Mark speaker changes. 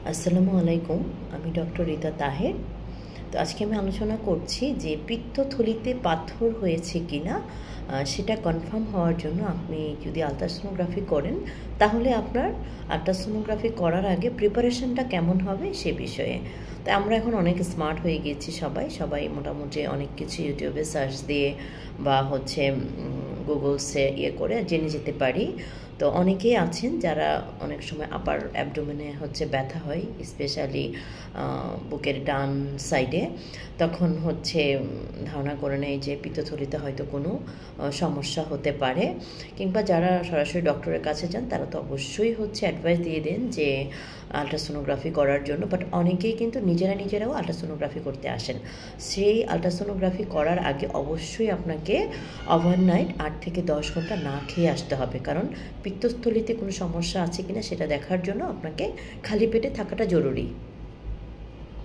Speaker 1: আসসালামু আলাইকুম। আমি ডক্টর রিতা তাহের। তো আজকে আমি আলোচনা করছি যে পিত্তথলিতে পাথর হয়েছে কিনা সেটা কনফার্ম হওয়ার জন্য আপনি যদি আলট্রাসোনোগ্রাফি করেন তাহলে আপনার আলট্রাসোনোগ্রাফি করার আগে প্রিপারেশনটা কেমন হবে সে বিষয়ে। তো আমরা এখন অনেক স্মার্ট হয়ে গেছি, সবাই মোটামুটি অনেক কিছু ইউটিউবে সার্চ দিয়ে বা হচ্ছে গুগলসে করে জেনে যেতে পারি। তো অনেকেই আছেন যারা অনেক সময় আপার অ্যাবডোমেনে ব্যথা হয়, স্পেশালি বুকের ডান সাইডে। তখন ধারণা করে নেয় যে পিত্তথলিতে হয়তো কোনো সমস্যা হতে পারে, কিংবা যারা সরাসরি ডক্টরের কাছে যান তারা তো অবশ্যই অ্যাডভাইস দিয়ে দেন যে আলট্রাসোনোগ্রাফি করার জন্য। বাট অনেকেই কিন্তু নিজেরাও আলট্রাসোনোগ্রাফি করতে আসেন। সেই আলট্রাসোনোগ্রাফি করার আগে অবশ্যই আপনাকে ওভারনাইট 8 থেকে 10 ঘন্টা না খেয়ে আসতে হবে, কারণ পিত্তস্থলিতে কোনো সমস্যা আছে কিনা সেটা দেখার জন্য আপনাকে খালি পেটে থাকাটা জরুরি।